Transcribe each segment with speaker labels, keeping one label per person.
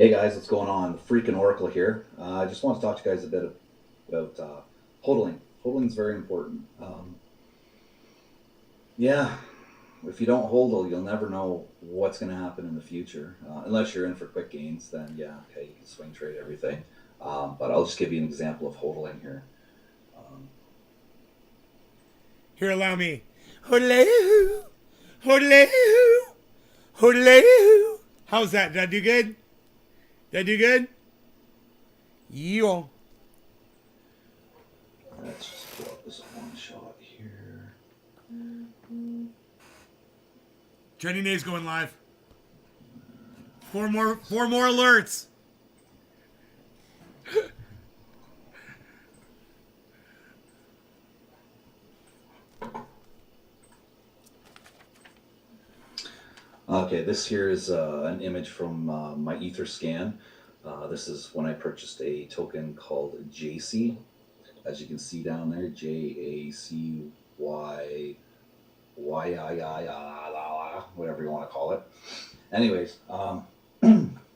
Speaker 1: Hey guys, what's going on? Freaking Oracle here. I just want to talk to you guys a bit about hodling. Hodling is very important. Yeah, if you don't hodl, you'll never know what's going to happen in the future. Unless you're in for quick gains, then yeah, okay, you can swing trade everything. But I'll just give you an example of hodling here. Um,
Speaker 2: Here, allow me. Hoodaloo, hoodaloo, hoodaloo. How's that? Did I do good? Did I do good? Yeah.
Speaker 1: let's just pull up this one shot here.
Speaker 2: Trending days going live. Four more alerts.
Speaker 1: Okay, this here is an image from my Ether scan. This is when I purchased a token called JC. As you can see down there, JACY, whatever you want to call it. Anyways,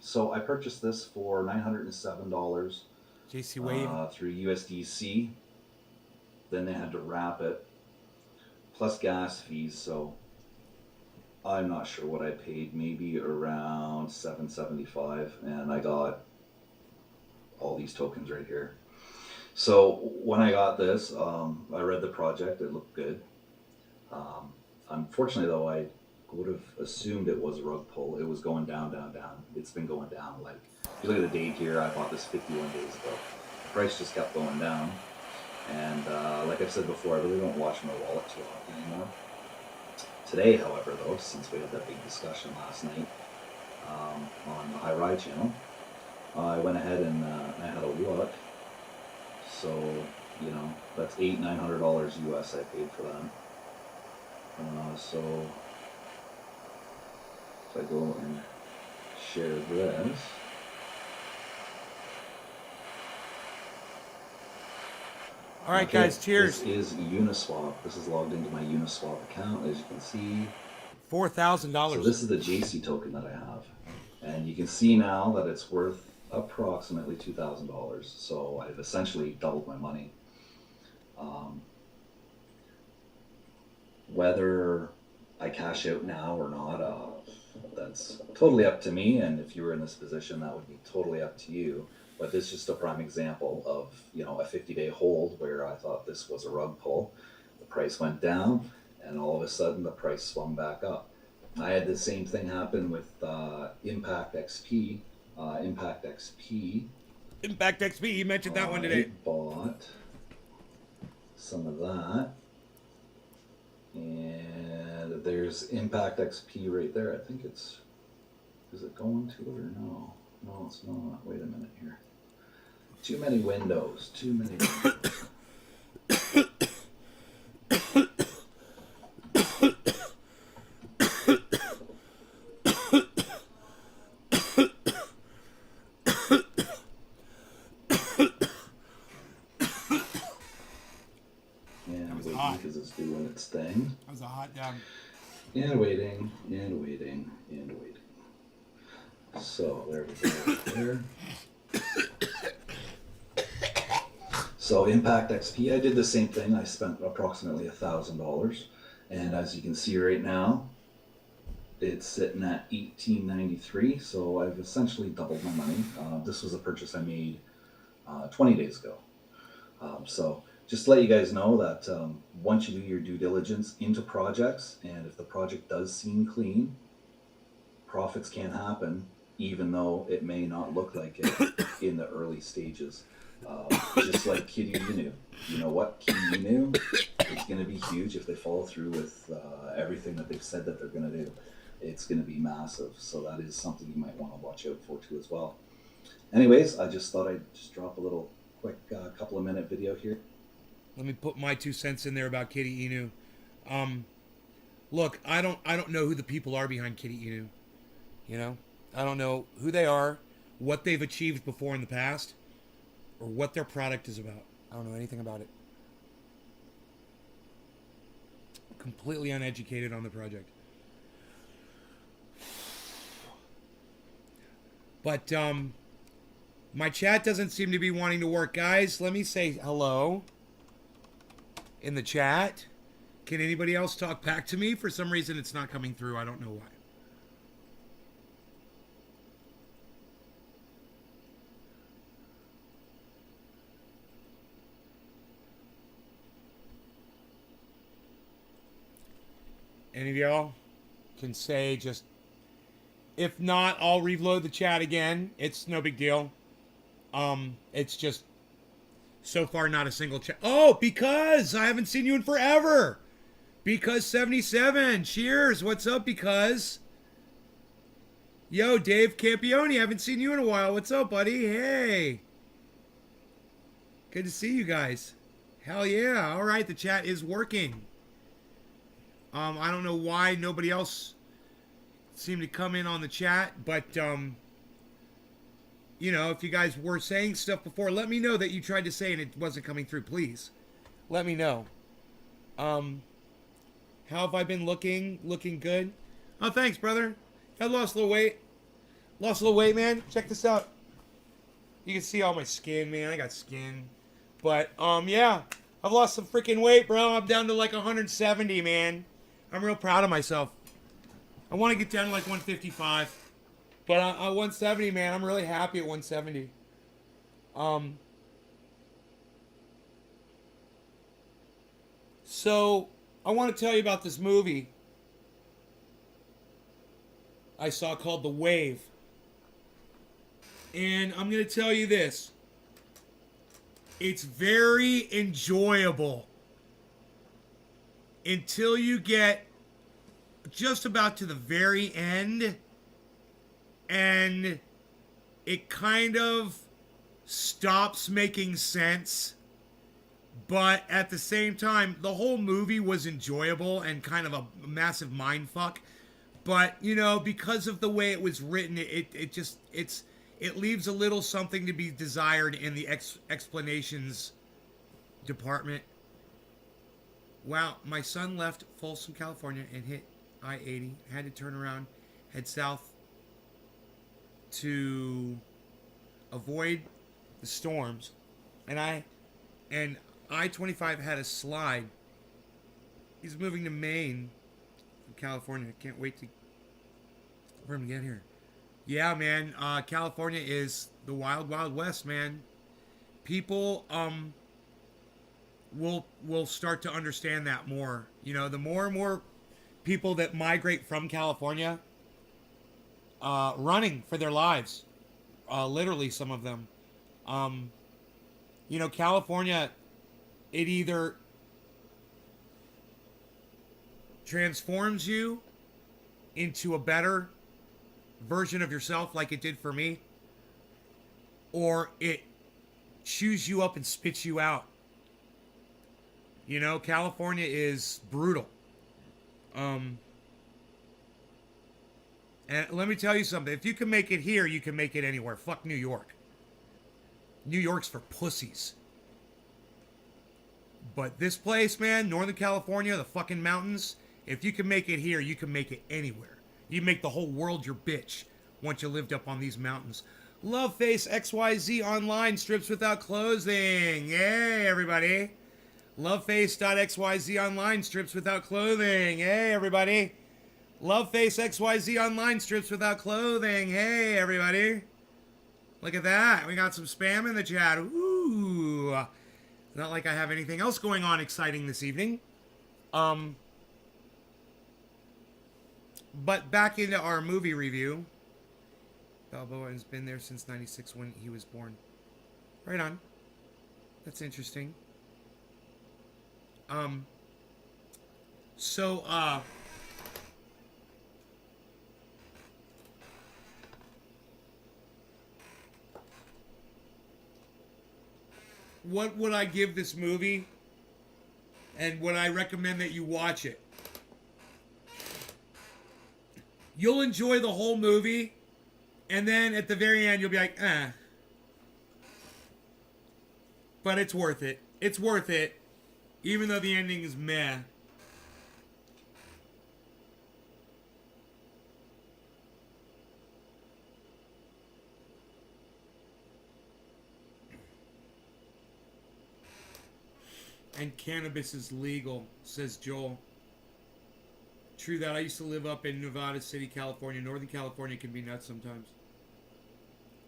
Speaker 1: so I purchased this for $907
Speaker 2: JC Wade.
Speaker 1: through USDC. Then they had to wrap it, plus gas fees. So I'm not sure what I paid, maybe around $775, and I got all these tokens right here. So when I got this, I read the project. It looked good. Unfortunately, though, I would have assumed it was a rug pull. It was going down, down, down. It's been going down. Like, if you look at the date here, I bought this 51 days ago. The price just kept going down. And like I've said before, I really don't watch my wallet too often anymore. Today, however, though, since we had that big discussion last night on the High Ride channel, I went ahead and I had a look. So, you know, that's $900 US I paid for that. So if I go and share this,
Speaker 2: All right,
Speaker 1: okay,
Speaker 2: guys. Cheers.
Speaker 1: this is Uniswap. This is logged into my Uniswap account, as you can see. So
Speaker 2: $4,000.
Speaker 1: this is the JC token that I have. And you can see now that it's worth approximately $2,000. So I've essentially doubled my money. Whether I cash out now or not, that's totally up to me. And if you were in this position, that would be totally up to you. But this is just a prime example of, you know, a 50-day hold where I thought this was a rug pull. The price went down, and all of a sudden the price swung back up. I had the same thing happen with Impact XP. Impact XP.
Speaker 2: Impact XP. You mentioned that one today.
Speaker 1: I bought some of that. And there's Impact XP right there. I think it's, is it going to it or no? No, it's not. Wait a minute here. Too many windows. Too many windows. And waiting because it's doing its thing.
Speaker 2: That was a hot down.
Speaker 1: And waiting, and waiting, and waiting. So there we go. There. So Impact XP, I did the same thing. I spent approximately $1,000, and as you can see right now, it's sitting at $18.93. So I've essentially doubled my money. This was a purchase I made 20 days ago. So just to let you guys know that once you do your due diligence into projects, and if the project does seem clean, profits can happen, even though it may not look like it in the early stages. Just like Kitty Inu. You know what? Kitty Inu, it's going to be huge if they follow through with everything that they've said that they're going to do. It's going to be massive. So that is something you might want to watch out for too as well. Anyways, I just thought I'd just drop a little quick couple of minute video here.
Speaker 2: Let me put my 2 cents in there about Kitty Inu. Look, I don't know who the people are behind Kitty Inu. You know, I don't know who they are, what they've achieved before in the past, or what their product is about. I don't know anything about it. Completely uneducated on the project. But my chat doesn't seem to be wanting to work, guys. Let me say hello in the chat. Can anybody else talk back to me? For some reason, it's not coming through. I don't know why. Any of y'all can say just, if not, I'll reload the chat again. It's no big deal. It's just so far not a single chat. Oh, because I haven't seen you in forever. Because 77. Cheers. What's up, because? Yo, Dave Campione, haven't seen you in a while. What's up, buddy? Hey. Good to see you guys. Hell yeah. All right, the chat is working. I don't know why nobody else seemed to come in on the chat, but you know, if you guys were saying stuff before, let me know that you tried to say and it wasn't coming through, please. Let me know. How have I been looking? Looking good? Oh, thanks, brother. I lost a little weight. Lost a little weight, man. Check this out. You can see all my skin, man. I got skin. But, yeah. I've lost some freaking weight, bro. I'm down to like 170, man. I'm real proud of myself. I want to get down to like 155. But 170, man. I'm really happy at 170. So, I want to tell you about this movie I saw called The Wave. And I'm going to tell you this. It's very enjoyable until you get just about to the very end, and it kind of stops making sense. But at the same time, the whole movie was enjoyable and kind of a massive mind fuck. But, you know, because of the way it was written, it leaves a little something to be desired in the explanations department. Wow, my son left Folsom, California and hit I-80. Had to turn around, head south to avoid the storms. And I-25 had a slide. He's moving to Maine from California. Can't wait for him to get here. Yeah, man. California is the wild, wild west, man. People will start to understand that more. You know, the more and more people that migrate from California, running for their lives, literally some of them. You know, California, it either transforms you into a better version of yourself like it did for me, or it chews you up and spits you out. You know, California is brutal. And let me tell you something. If you can make it here, you can make it anywhere. Fuck New York. New York's for pussies. But this place, man, Northern California, the fucking mountains, if you can make it here, you can make it anywhere. You make the whole world your bitch once you lived up on these mountains. Loveface XYZ online, strips without clothing. Yay, everybody. Loveface.xyz online, strips without clothing. Hey, everybody. Loveface XYZ online, strips without clothing. Hey, everybody. Look at that. We got some spam in the chat. Ooh. Not like I have anything else going on exciting this evening. But back into our movie review. Balboa has been there since 96 when he was born. Right on. That's interesting. What would I give this movie? And would I recommend that you watch it? You'll enjoy the whole movie, and then at the very end, you'll be like, eh. But it's worth it. It's worth it. Even though the ending is meh. And cannabis is legal, says Joel. True that. I used to live up in Nevada City, California. Northern California can be nuts sometimes.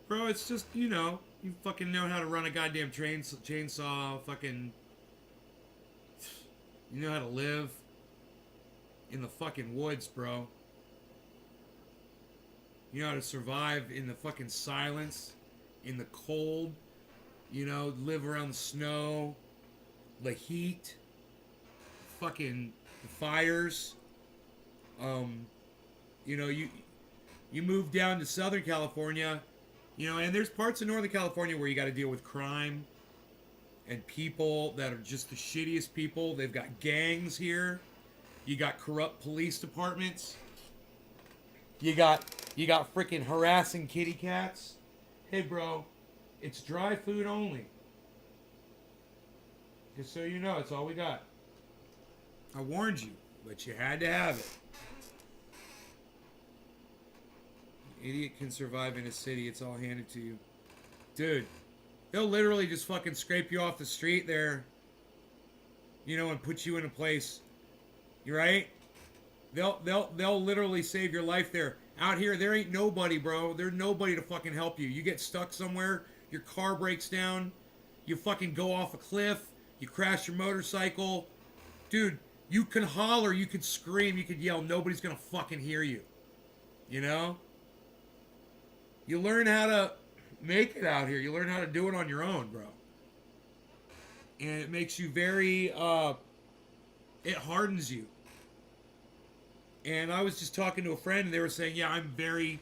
Speaker 2: Bro, it's just, you know, you fucking know how to run a goddamn chainsaw, fucking... You know how to live in the fucking woods, bro. You know how to survive in the fucking silence, in the cold, you know, live around the snow, the heat, fucking the fires. You know, you move down to Southern California, you know, and there's parts of Northern California where you got to deal with crime and people that are just the shittiest people. They've got gangs here. You got corrupt police departments. You got freaking harassing kitty cats. Hey, bro, it's dry food only. Just so you know, it's all we got. I warned you, but you had to have it. Idiot can survive in a city. It's all handed to you. Dude, they'll literally just fucking scrape you off the street there, you know, and put you in a place. You right? They'll literally save your life there. Out here, there ain't nobody, bro. There's nobody to fucking help you. You get stuck somewhere, your car breaks down, you fucking go off a cliff, you crash your motorcycle. Dude, you can holler, you can scream, you can yell. Nobody's gonna fucking hear you. You know? You learn how to make it out here. You learn how to do it on your own, bro. And it makes you very, it hardens you. And I was just talking to a friend, and they were saying, yeah, I'm very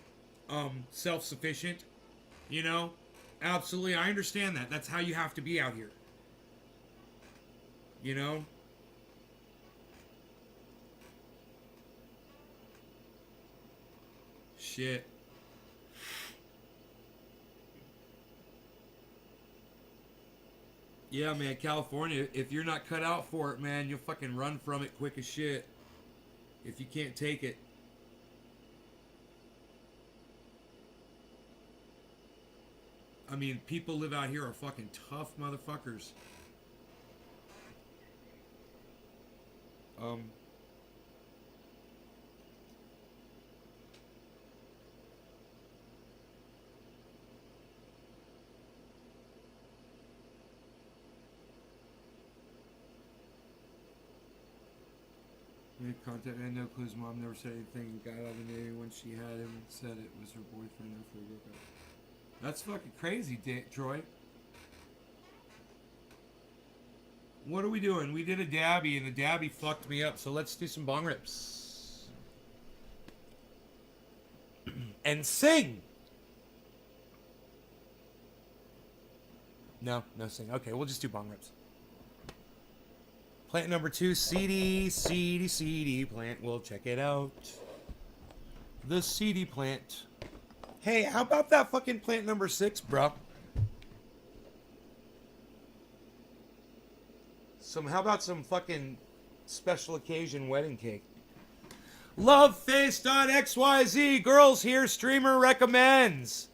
Speaker 2: self-sufficient. You know? Absolutely, I understand that. That's how you have to be out here. You know? Shit. Yeah, man, California, if you're not cut out for it, man, you'll fucking run from it quick as shit. If you can't take it. I mean, people live out here are fucking tough motherfuckers. Contact. I had no clue his mom never said anything. Got out of the Navy when she had him and said it was her boyfriend after they broke up. That's fucking crazy, Troy. What are we doing? We did a dabby and the dabby fucked me up. So let's do some bong rips. And sing. No sing. Okay, we'll just do bong rips. Plant number 2, CD plant. We'll check it out. The CD plant. Hey, how about that fucking plant number 6, bro? How about some fucking special occasion wedding cake? Loveface.xyz. Girls here, streamer recommends.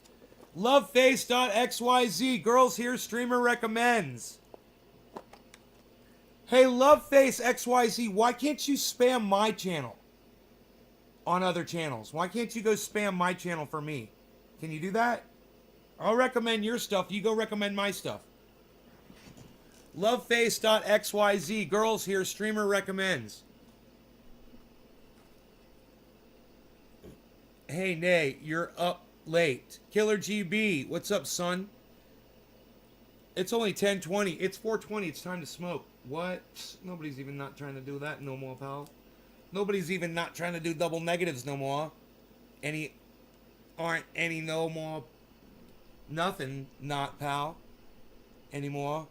Speaker 2: Loveface.xyz. Girls here, streamer recommends. Hey, Loveface XYZ, why can't you spam my channel on other channels? Why can't you go spam my channel for me? Can you do that? I'll recommend your stuff. You go recommend my stuff. Loveface.xyz. Girls here, streamer recommends. Hey, Nay, you're up late. Killer GB, what's up, son? It's only 10:20. It's 4:20. It's time to smoke. What? Nobody's even not trying to do that no more, pal. Nobody's even not trying to do double negatives no more. Aren't any no more. Nothing, not, pal. Anymore.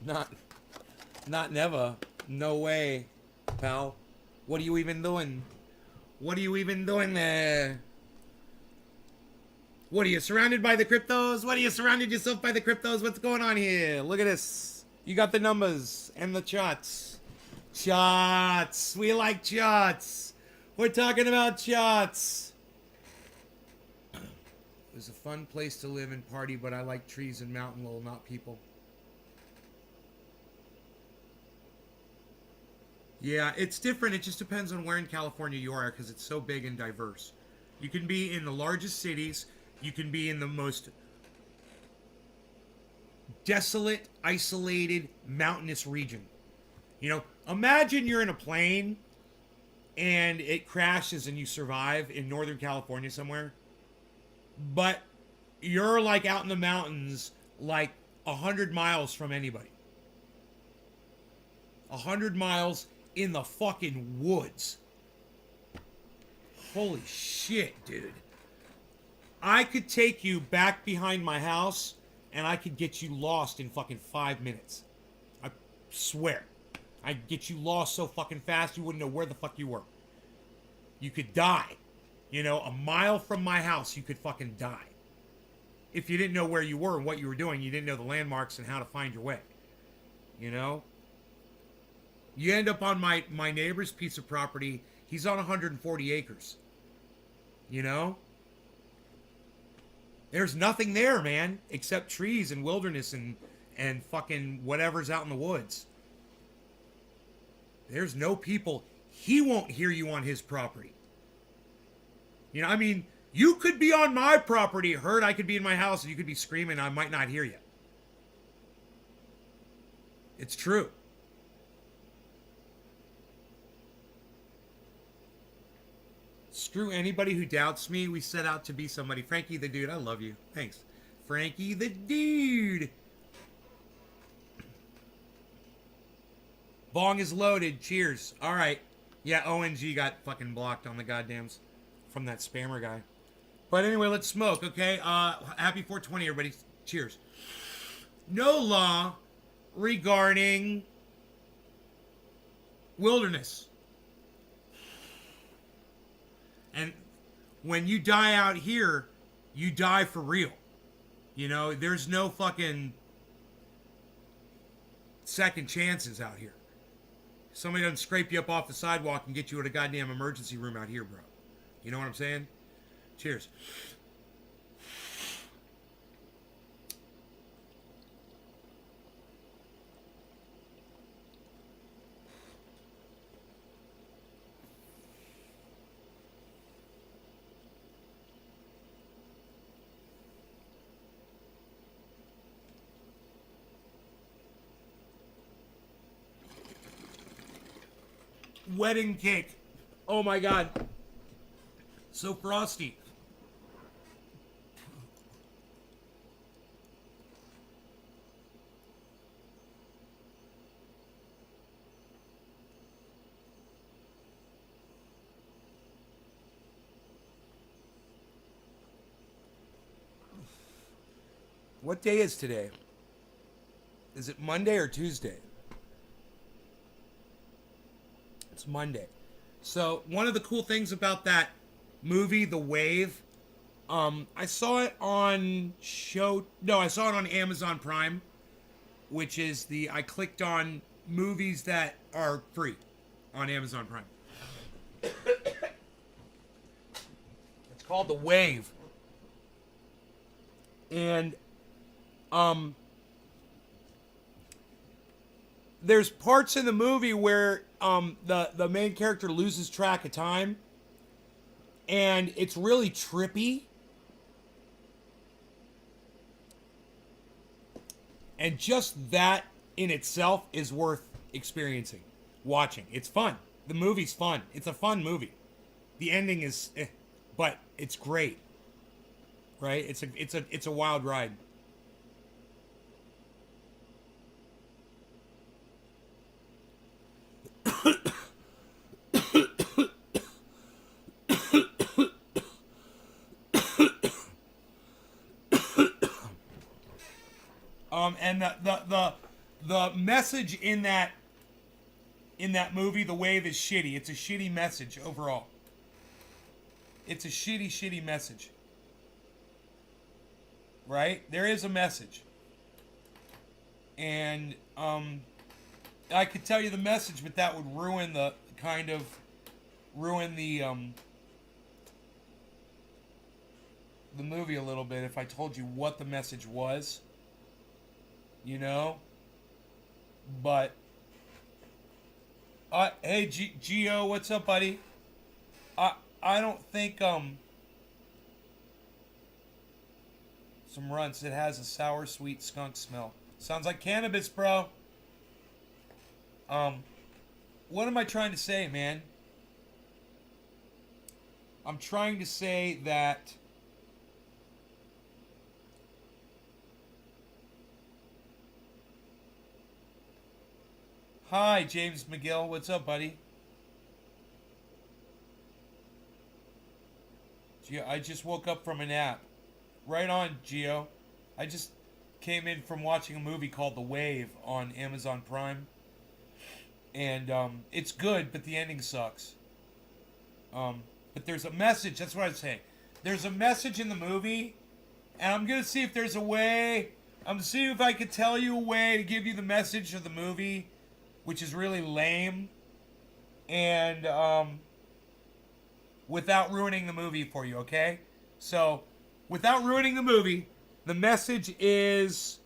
Speaker 2: Not never. No way, pal. What are you even doing? What are you even doing there? What are you, surrounded by the cryptos? What are you, surrounded yourself by the cryptos? What's going on here? Look at this. You got the numbers and the charts. Charts. We like charts. We're talking about charts. It was a fun place to live and party, but I like trees and mountain lol, not people. Yeah, it's different. It just depends on where in California you are because it's so big and diverse. You can be in the largest cities, you can be in the most desolate, isolated, mountainous region. Imagine you're in a plane and it crashes and you survive in Northern California somewhere, but you're like out in the mountains, like 100 miles from anybody. 100 miles in the fucking woods. Holy shit, dude. I could take you back behind my house and I could get you lost in fucking 5 minutes. I swear. I'd get you lost so fucking fast you wouldn't know where the fuck you were. You could die. A mile from my house, you could fucking die. If you didn't know where you were and what you were doing, you didn't know the landmarks and how to find your way. You know? You end up on my neighbor's piece of property. He's on 140 acres. There's nothing there, man, except trees and wilderness and fucking whatever's out in the woods. There's no people. He won't hear you on his property. You could be on my property, heard I could be in my house, and you could be screaming, I might not hear you. It's true. Screw anybody who doubts me. We set out to be somebody. Frankie the dude, I love you. Thanks. Frankie the dude. Bong is loaded. Cheers. All right. Yeah, ONG got fucking blocked on the goddams from that spammer guy. But anyway, let's smoke, okay? Happy 420, everybody. Cheers. No law regarding wilderness. And when you die out here, you die for real. There's no fucking second chances out here. Somebody doesn't scrape you up off the sidewalk and get you at a goddamn emergency room out here, bro. You know what I'm saying? Cheers. Wedding cake. Oh my god. So frosty. What day is today? Is it Monday or Tuesday? It's Monday. So one of the cool things about that movie, The Wave, I saw it on I saw it on Amazon Prime, which is I clicked on movies that are free on Amazon Prime. It's called The Wave. And there's parts in the movie where the main character loses track of time, and it's really trippy. And just that in itself is worth experiencing, watching. It's fun. The movie's fun. It's a fun movie. The ending is, but it's great. Right? It's a wild ride. And the message in that movie, The Wave, is shitty. It's a shitty message overall. It's a shitty message. Right? There is a message. And I could tell you the message, but that would ruin the movie a little bit if I told you what the message was. But Hey, Gio, what's up, buddy? I don't think some runts. It has a sour, sweet skunk smell. Sounds like cannabis, bro. Um, what am I trying to say, man? I'm trying to say that hi, James McGill. What's up, buddy? Gio, I just woke up from a nap. Right on, Gio. I just came in from watching a movie called The Wave on Amazon Prime. And it's good, but the ending sucks. But there's a message. That's what I'm saying. There's a message in the movie, and I'm gonna see if there's a way. I'm gonna see if I could tell you a way to give you the message of the movie, which is really lame, and without ruining the movie for you. Okay? So, without ruining the movie, the message is.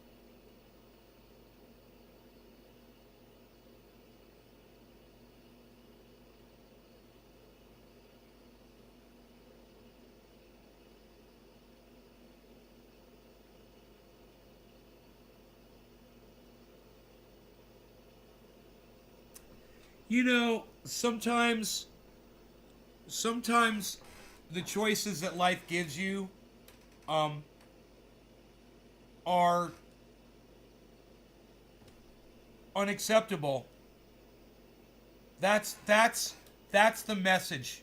Speaker 2: You know, sometimes the choices that life gives you um, are unacceptable. That's the message.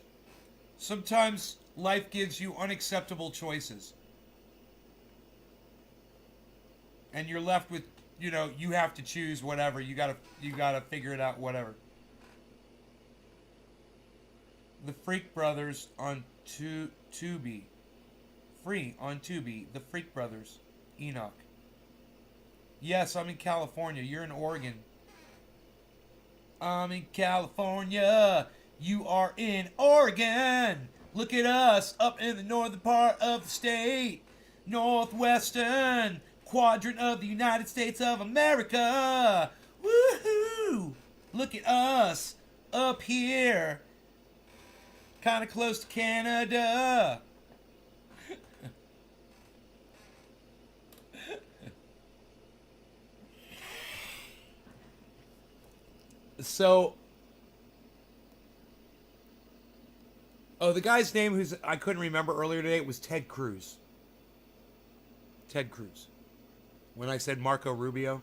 Speaker 2: Sometimes life gives you unacceptable choices, and you're left with, you have to choose whatever. You gotta figure it out. Whatever. The Freak Brothers on Tubi. Free on Tubi. The Freak Brothers. Enoch. Yes, I'm in California. You're in Oregon. I'm in California. You are in Oregon. Look at us up in the northern part of the state. Northwestern quadrant of the United States of America. Woohoo! Look at us up here. Kind of close to Canada. So, the guy's name who's I couldn't remember earlier today was Ted Cruz. Ted Cruz. When I said Marco Rubio,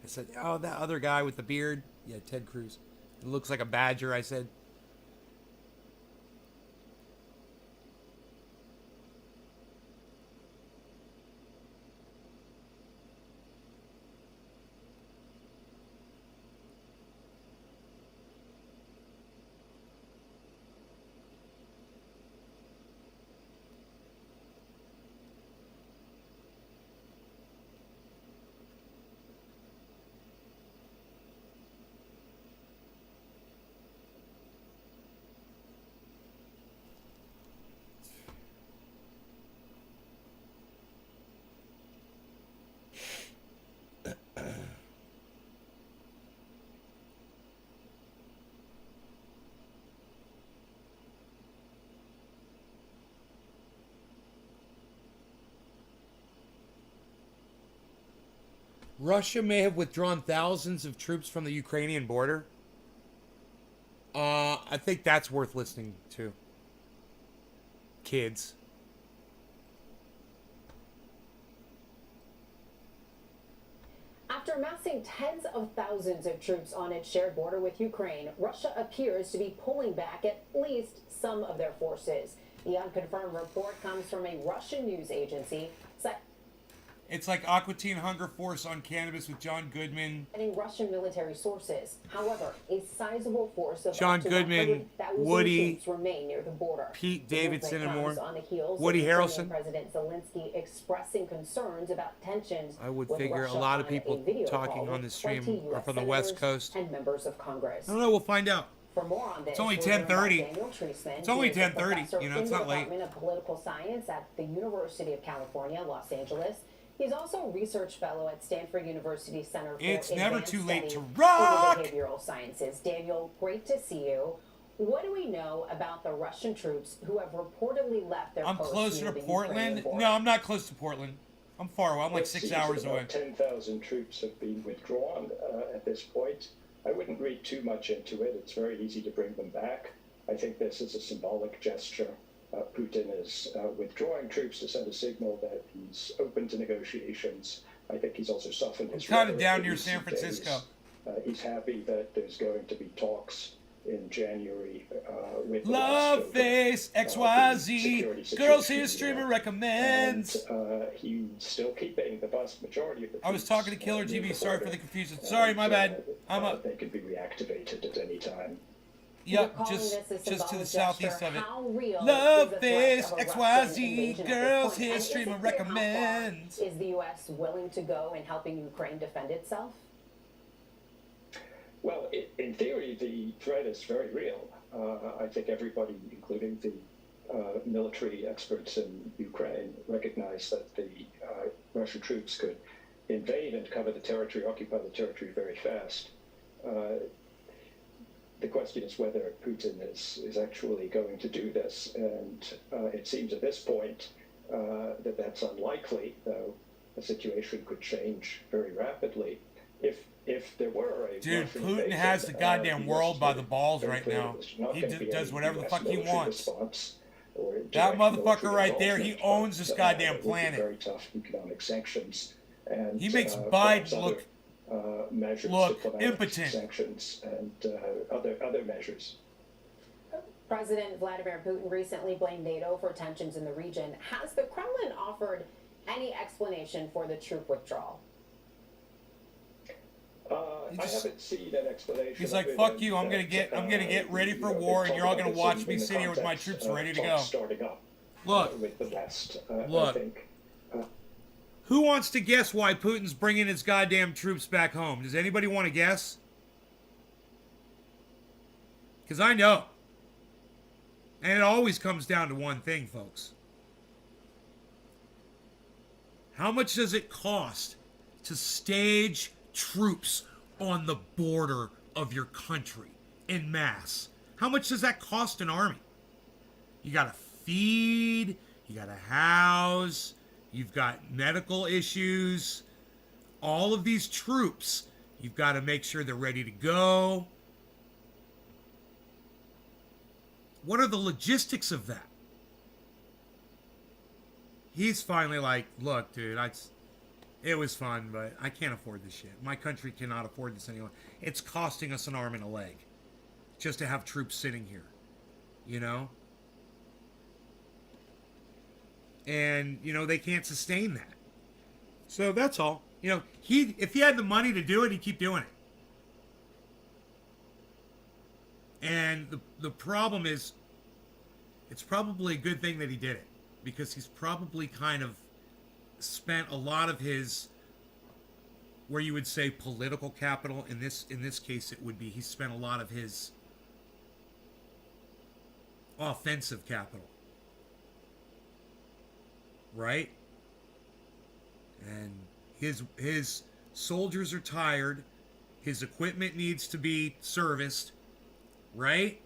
Speaker 2: I said, oh, that other guy with the beard. Yeah, Ted Cruz. It looks like a badger, I said. Russia may have withdrawn thousands of troops from the Ukrainian border. I think that's worth listening to. Kids.
Speaker 3: After amassing tens of thousands of troops on its shared border with Ukraine, Russia appears to be pulling back at least some of their forces. The unconfirmed report comes from a Russian news agency.
Speaker 2: It's like Aqua Teen Hunger Force on cannabis with John Goodman.
Speaker 3: Russian military sources. However, a sizable force of
Speaker 2: John Goodman, Woody,
Speaker 3: troops remain near the border.
Speaker 2: Pete Davidson, and more.
Speaker 3: On the heels
Speaker 2: Woody
Speaker 3: of
Speaker 2: Harrelson.
Speaker 3: President Zelensky expressing concerns about tensions.
Speaker 2: I would
Speaker 3: with
Speaker 2: figure
Speaker 3: Russia
Speaker 2: a lot of
Speaker 3: on
Speaker 2: people
Speaker 3: a video
Speaker 2: talking
Speaker 3: call
Speaker 2: on the
Speaker 3: with
Speaker 2: stream
Speaker 3: 20
Speaker 2: are
Speaker 3: US
Speaker 2: from the West
Speaker 3: senators
Speaker 2: Coast.
Speaker 3: and members of Congress.
Speaker 2: I don't know. We'll find out.
Speaker 3: For more on this,
Speaker 2: It's only
Speaker 3: we're joined by
Speaker 2: 10:30.
Speaker 3: Daniel Treisman.
Speaker 2: It's only
Speaker 3: He is a
Speaker 2: 10:30.
Speaker 3: professor
Speaker 2: You know, it's
Speaker 3: in the
Speaker 2: not late.
Speaker 3: Department of Political Science at the University of California, Los Angeles. He's also a research fellow at Stanford University Center for
Speaker 2: It's never
Speaker 3: Advanced
Speaker 2: too late
Speaker 3: Study
Speaker 2: to rock!
Speaker 3: over Behavioral Sciences. Daniel, great to see you. What do we know about the Russian troops who have reportedly left their
Speaker 2: I'm
Speaker 3: posts
Speaker 2: closer
Speaker 3: near
Speaker 2: to
Speaker 3: the
Speaker 2: Portland.
Speaker 3: Ukrainian border?
Speaker 2: No, I'm not close to Portland. I'm far away. I'm like
Speaker 4: It
Speaker 2: 6
Speaker 4: seems
Speaker 2: hours
Speaker 4: that
Speaker 2: away.
Speaker 4: about 10,000 troops have been withdrawn at this point. I wouldn't read too much into it. It's very easy to bring them back. I think this is a symbolic gesture. Putin is withdrawing troops to send a signal that he's open to negotiations. I think he's also softened his
Speaker 2: kind of
Speaker 4: rhetoric
Speaker 2: down
Speaker 4: in
Speaker 2: near
Speaker 4: recent
Speaker 2: San Francisco.
Speaker 4: days. He's happy that there's going to be talks in January with the
Speaker 2: Love
Speaker 4: West over,
Speaker 2: face,
Speaker 4: the
Speaker 2: XYZ.
Speaker 4: security
Speaker 2: Girls
Speaker 4: situation
Speaker 2: here
Speaker 4: in
Speaker 2: streamer
Speaker 4: Europe.
Speaker 2: recommends.
Speaker 4: And he's still keeping the vast majority of the
Speaker 2: I was
Speaker 4: troops,
Speaker 2: talking to Killer
Speaker 4: near
Speaker 2: GB.
Speaker 4: the
Speaker 2: Sorry for
Speaker 4: border.
Speaker 2: the confusion. Sorry, my bad. I'm up.
Speaker 4: They can be reactivated at any time.
Speaker 3: You're
Speaker 2: Yep,
Speaker 3: calling
Speaker 2: just
Speaker 3: this a
Speaker 2: to the
Speaker 3: symbolic
Speaker 2: southeast
Speaker 3: gesture.
Speaker 2: of it.
Speaker 3: How real
Speaker 2: Love
Speaker 3: is the threat
Speaker 2: face,
Speaker 3: of a Russian
Speaker 2: XYZ.
Speaker 3: invasion at this
Speaker 2: Girls
Speaker 3: point?
Speaker 2: here
Speaker 3: And is it
Speaker 2: streamer
Speaker 3: clear how far
Speaker 2: recommends.
Speaker 3: Is the U.S. willing to go in helping Ukraine defend itself?
Speaker 4: Well, in theory, the threat is very real. I think everybody, including the military experts in Ukraine, recognize that the Russian troops could invade and cover the territory, occupy the territory very fast. The question is whether Putin is actually going to do this, and it seems at this point that that's unlikely, though the situation could change very rapidly. If there were a
Speaker 2: Dude,
Speaker 4: Russian
Speaker 2: Putin
Speaker 4: invasion,
Speaker 2: has the goddamn
Speaker 4: US
Speaker 2: world by the
Speaker 4: would
Speaker 2: balls
Speaker 4: very
Speaker 2: right
Speaker 4: clearly
Speaker 2: now.
Speaker 4: there's not
Speaker 2: He
Speaker 4: going to be
Speaker 2: does
Speaker 4: any
Speaker 2: whatever the
Speaker 4: US
Speaker 2: fuck he
Speaker 4: military
Speaker 2: wants.
Speaker 4: response or
Speaker 2: That
Speaker 4: direct
Speaker 2: motherfucker
Speaker 4: military
Speaker 2: right there, he
Speaker 4: involvement,
Speaker 2: owns this
Speaker 4: but,
Speaker 2: goddamn
Speaker 4: it would be
Speaker 2: planet.
Speaker 4: Very tough economic sanctions, and
Speaker 2: He makes
Speaker 4: perhaps
Speaker 2: Biden
Speaker 4: other, measures,
Speaker 2: look
Speaker 4: diplomatic
Speaker 2: impotent.
Speaker 4: sanctions, and other measures.
Speaker 3: President Vladimir Putin recently blamed NATO for tensions in the region. Has the Kremlin offered any explanation for the troop withdrawal?
Speaker 4: I haven't seen an explanation.
Speaker 2: He's
Speaker 4: of
Speaker 2: like,
Speaker 4: it,
Speaker 2: "Fuck
Speaker 4: and
Speaker 2: you! I'm gonna get ready for war, and you're all gonna watch me sit here with my troops ready to go."
Speaker 4: Starting up,
Speaker 2: Look,
Speaker 4: with the West,
Speaker 2: look.
Speaker 4: I think.
Speaker 2: Who wants to guess why Putin's bringing his goddamn troops back home? Does anybody want to guess? Because I know. And it always comes down to one thing, folks. How much does it cost to stage troops on the border of your country en masse? How much does that cost an army? You got to feed, you got to house, you've got medical issues. All of these troops, you've got to make sure they're ready to go. What are the logistics of that? He's finally like, look, dude, it was fun, but I can't afford this shit. My country cannot afford this anymore. It's costing us an arm and a leg just to have troops sitting here, you know? And, you know, they can't sustain that. So that's all. You know, if he had the money to do it, he'd keep doing it. And the problem is, it's probably a good thing that he did it, because he's probably kind of spent a lot of his, where you would say political capital, in this case it would be, he spent a lot of his offensive capital, right? And his soldiers are tired, his equipment needs to be serviced, right?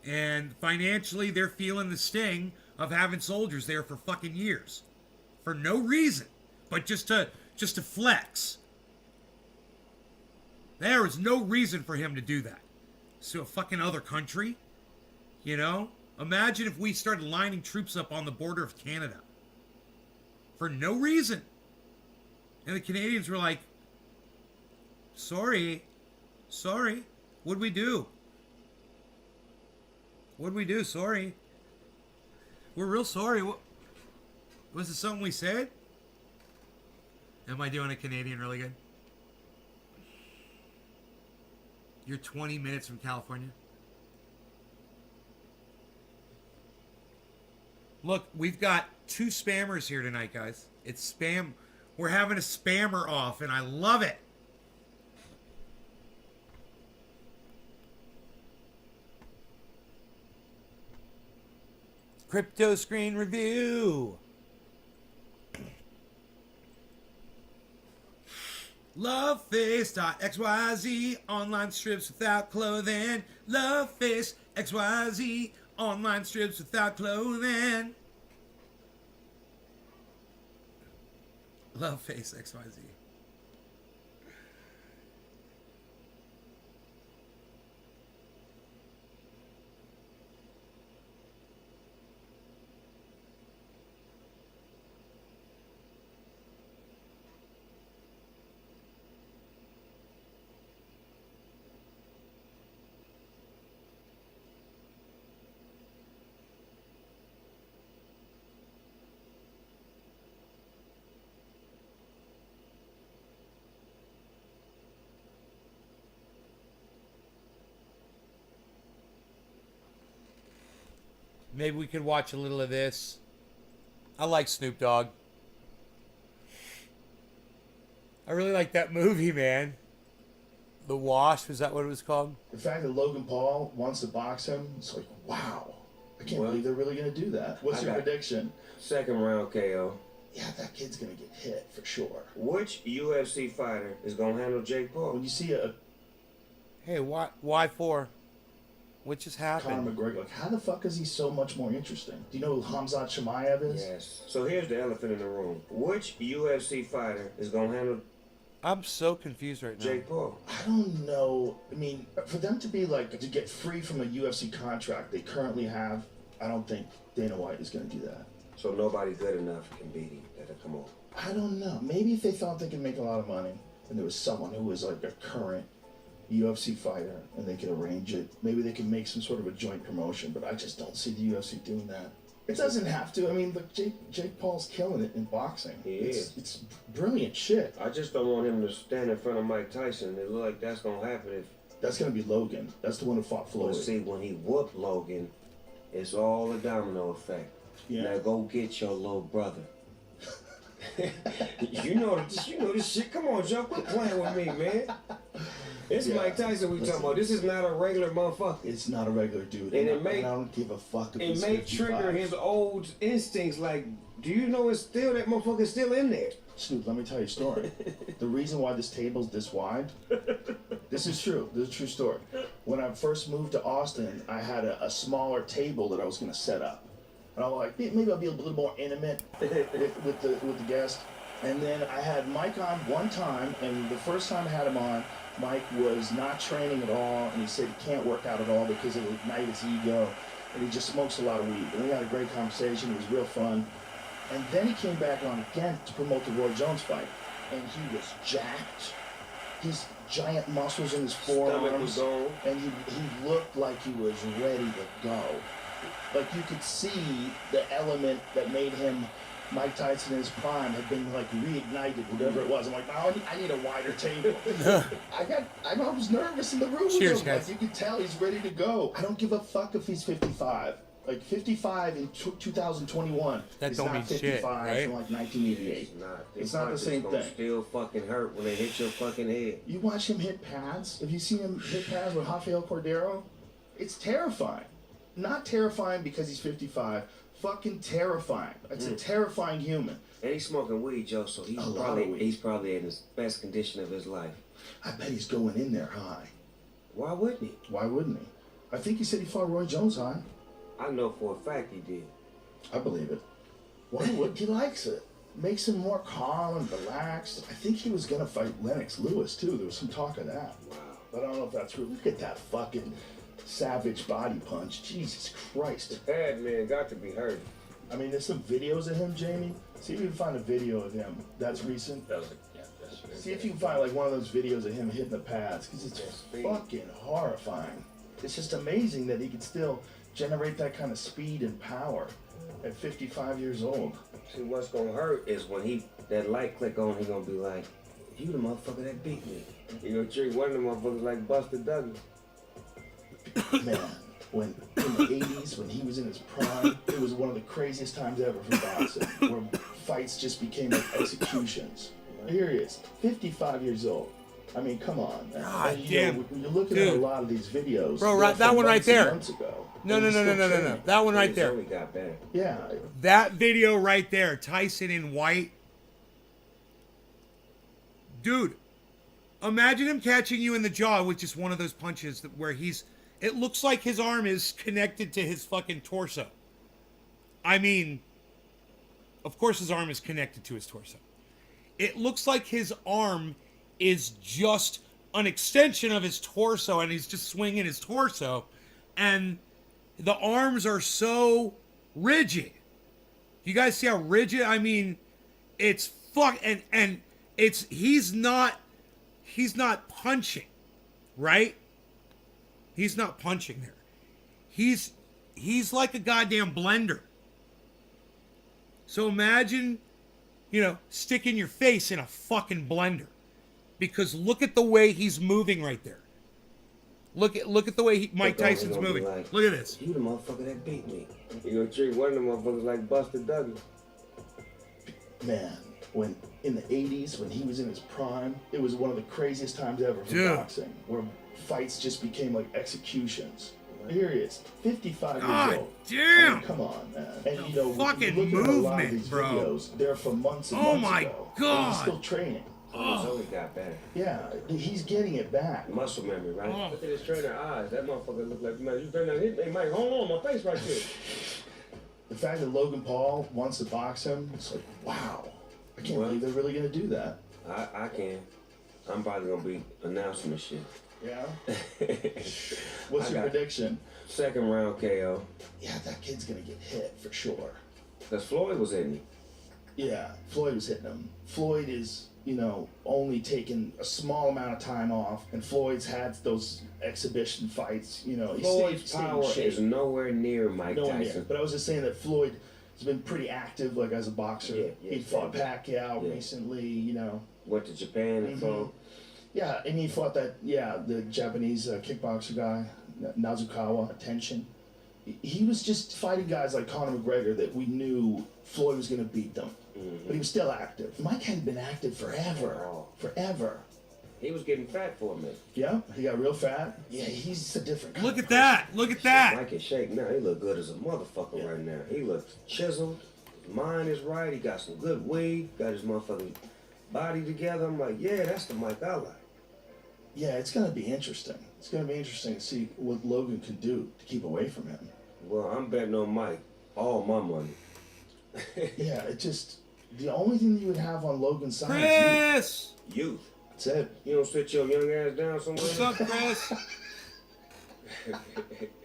Speaker 2: And financially, they're feeling the sting of having soldiers there for fucking years, for no reason, but just to flex. There is no reason for him to do that. So a fucking other country, you know? Imagine if we started lining troops up on the border of Canada for no reason, and the Canadians were like, "Sorry, what'd we do? What'd we do? Sorry. We're real sorry. What, was it something we said?" Am I doing a Canadian really good? You're 20 minutes from California. Look, we've got 2 spammers here tonight, guys. It's spam. We're having a spammer off, and I love it. Crypto screen review. Loveface.xyz, online strips without clothing. Loveface XYZ, online strips without clothing. Loveface XYZ. Maybe we could watch a little of this. I like Snoop Dogg. I really like that movie, man. The Wash, was that what it was called?
Speaker 5: The fact that Logan Paul wants to box him, it's like, wow. I can't believe they're really going to do that. What's your prediction?
Speaker 6: Second round KO.
Speaker 5: Yeah, that kid's going to get hit for sure.
Speaker 6: Which UFC fighter is going to handle Jake Paul?
Speaker 5: When you see a
Speaker 2: Hey, why for? What just
Speaker 5: Conor
Speaker 2: happened?
Speaker 5: McGregor, like, how the fuck is he so much more interesting? Do you know who Khamzat Chimaev is?
Speaker 6: Yes. So here's the elephant in the room. Which UFC fighter is going to handle
Speaker 2: I'm so confused right now.
Speaker 6: Jake Paul?
Speaker 5: I don't know. I mean, for them to be like, to get free from a UFC contract they currently have, I don't think Dana White is going to do that.
Speaker 6: So nobody good enough can beat him. That'll come on.
Speaker 5: I don't know. Maybe if they thought they could make a lot of money and there was someone who was like a current UFC fighter and they could arrange it, maybe they could make some sort of a joint promotion, but I just don't see the UFC doing that. It doesn't have to. I mean, look, Jake Paul's killing it in boxing.
Speaker 6: He is.
Speaker 5: It's brilliant shit.
Speaker 6: I just don't want him to stand in front of Mike Tyson. It look like that's going to happen if...
Speaker 5: That's going to be Logan. That's the one who fought Floyd.
Speaker 6: Well, see, when he whooped Logan, it's all a domino effect.
Speaker 5: Yeah.
Speaker 6: Now go get your little brother. you know this shit. Come on, Joe. Quit playing with me, man. It's
Speaker 5: Yeah.
Speaker 6: Mike Tyson we talking about. This is not a regular motherfucker.
Speaker 5: It's not a regular dude.
Speaker 6: And
Speaker 5: I don't give a fuck if
Speaker 6: It
Speaker 5: he's
Speaker 6: may
Speaker 5: 55.
Speaker 6: trigger his old instincts. Like, do you know it's still that motherfucker's still in there?
Speaker 5: Snoop, let me tell you a story. The reason why this table's this wide, this is true. This is a true story. When I first moved to Austin, I had a smaller table that I was going to set up. And I was like, maybe I'll be a little more intimate with the guest. And then I had Mike on one time, and the first time I had him on, Mike was not training at all, and he said he can't work out at all because it would ignite his ego, and he just smokes a lot of weed. And we had a great conversation. It was real fun. And then he came back on again to promote the Roy Jones fight, and he was jacked. His giant muscles in his
Speaker 6: Stomach was
Speaker 5: forearms,
Speaker 6: gone.
Speaker 5: and he looked like he was ready to go. Like you could see the element that made him Mike Tyson in his prime had been like reignited, whatever it was. I'm like, oh, I need a wider table. I was nervous in the room
Speaker 2: Cheers,
Speaker 5: with him.
Speaker 2: guys.
Speaker 5: Like, you could tell he's ready to go. I don't give a fuck if he's 55. Like 55 in 2021
Speaker 2: That
Speaker 5: is
Speaker 2: don't
Speaker 5: not
Speaker 2: mean
Speaker 5: 55
Speaker 2: shit, right?
Speaker 5: from like 1988. It's not the same
Speaker 6: gonna
Speaker 5: thing.
Speaker 6: Still fucking hurt when they hit your fucking head.
Speaker 5: You watch him hit pads. Have you seen him hit pads with Rafael Cordero? It's terrifying. Not terrifying because he's 55. Fucking terrifying. It's a terrifying human.
Speaker 6: And he's smoking weed, Joe, so
Speaker 5: A lot of weed.
Speaker 6: he's probably in his best condition of his life.
Speaker 5: I bet he's going in there high.
Speaker 6: Why wouldn't he?
Speaker 5: Why wouldn't he? I think he said he fought Roy Jones high.
Speaker 6: I know for a fact he did.
Speaker 5: I believe it. Why would he likes it? Makes him more calm and relaxed. I think he was gonna fight Lennox Lewis too. There was some talk of that.
Speaker 6: Wow.
Speaker 5: But I don't know if that's true. Look at that fucking savage body punch. Jesus Christ.
Speaker 6: Bad man got to be hurt.
Speaker 5: I mean, there's some videos of him, Jamie. See if you can find a video of him that's recent. See if you can find like one of those videos of him hitting the pads, because it's fucking horrifying. It's just amazing that he can still generate that kind of speed and power at 55 years old.
Speaker 6: See, what's gonna hurt is when that light click on, he gonna be like, you the motherfucker that beat me. You know, treat one of the motherfuckers like Buster Douglas.
Speaker 5: Man, when in the 80s, when he was in his prime, it was one of the craziest times ever for boxing, where fights just became like executions. Here he is, 55 years old. I mean, come on, man.
Speaker 2: God
Speaker 5: And,
Speaker 2: damn.
Speaker 5: know, when you're looking at a
Speaker 2: Dude.
Speaker 5: lot of these videos.
Speaker 2: Bro,
Speaker 5: they're
Speaker 2: right- that
Speaker 5: from
Speaker 2: one right
Speaker 5: months and
Speaker 2: there.
Speaker 5: months ago,
Speaker 2: No.
Speaker 5: and he's still
Speaker 2: No.
Speaker 5: training.
Speaker 2: That one right
Speaker 6: He's
Speaker 2: there.
Speaker 6: only got better.
Speaker 5: Yeah,
Speaker 2: That video right there, Tyson in white. Dude, Imagine him catching you in the jaw with just one of those punches where it looks like his arm is connected to his fucking torso. I mean, of course his arm is connected to his torso. It looks like his arm is just an extension of his torso and he's just swinging his torso. And the arms are so rigid. You guys see how rigid? I mean, it's and he's not punching, right? He's not punching there. He's like a goddamn blender. So imagine, sticking your face in a fucking blender. Because look at the way he's moving right there. Look at the way Mike Tyson's moving.
Speaker 6: Like,
Speaker 2: look at this.
Speaker 6: You the motherfucker that beat me. You gonna treat one of them motherfuckers like Buster Douglas.
Speaker 5: Man, when in the 80s, when he was in his prime, it was one of the craziest times ever for
Speaker 2: Dude.
Speaker 5: boxing, where fights just became like executions. Here he is, 55 years
Speaker 2: God
Speaker 5: old.
Speaker 2: damn.
Speaker 5: I mean, come on, man. And
Speaker 2: fucking
Speaker 5: you look at a lot of
Speaker 2: movement,
Speaker 5: these
Speaker 2: bro.
Speaker 5: videos, they're from months and
Speaker 2: Oh
Speaker 5: months
Speaker 2: my
Speaker 5: ago.
Speaker 2: God.
Speaker 5: And he's still training.
Speaker 6: It's only got better.
Speaker 5: Yeah, he's getting it back.
Speaker 6: Muscle memory, right?
Speaker 2: Oh.
Speaker 6: Look at his trainer eyes. That motherfucker look like, man, you turn down his, hey, Mike, hold on, my face right there.
Speaker 5: The fact that Logan Paul wants to box him, it's like, wow. I can't believe they're really going to do that.
Speaker 6: I can. I'm probably gonna be announcing this shit.
Speaker 5: Yeah? What's your prediction?
Speaker 6: Second round KO.
Speaker 5: Yeah, that kid's going to get hit for sure.
Speaker 6: Because Floyd was in me.
Speaker 5: Yeah, Floyd was hitting him. Floyd is, only taking a small amount of time off, and Floyd's had those exhibition fights. He
Speaker 6: Floyd's
Speaker 5: stayed in
Speaker 6: power
Speaker 5: shape.
Speaker 6: is nowhere near Mike
Speaker 5: Nowhere
Speaker 6: Tyson.
Speaker 5: near. But I was just saying that Floyd has been pretty active, like as a boxer.
Speaker 6: Yeah,
Speaker 5: he fought
Speaker 6: yeah.
Speaker 5: Pacquiao
Speaker 6: Yeah.
Speaker 5: recently.
Speaker 6: Went to Japan and fought.
Speaker 5: Yeah, and he fought the Japanese kickboxer guy, Nazukawa Tenshin. He was just fighting guys like Conor McGregor that we knew Floyd was going to beat them. But he was still active. Mike hadn't been active forever. Forever.
Speaker 6: He was getting fat for a minute.
Speaker 5: Yeah, he got real fat. Yeah, he's a different kind
Speaker 2: Look
Speaker 5: of
Speaker 2: at that. Look at that.
Speaker 6: Mike is shaking now. He look good as a motherfucker right now. He looks chiseled. His mind is right. He got some good weed. Got his motherfucking body together. I'm like, yeah, that's the Mike I like.
Speaker 5: Yeah, it's going to be interesting. It's going to be interesting to see what Logan can do to keep away from him.
Speaker 6: Well, I'm betting on Mike. All my money.
Speaker 5: Yeah, it just... The only thing that you would have on Logan's side is
Speaker 2: Chris.
Speaker 6: Youth.
Speaker 5: That's it.
Speaker 6: You don't sit your young ass down somewhere.
Speaker 2: What's up, Chris?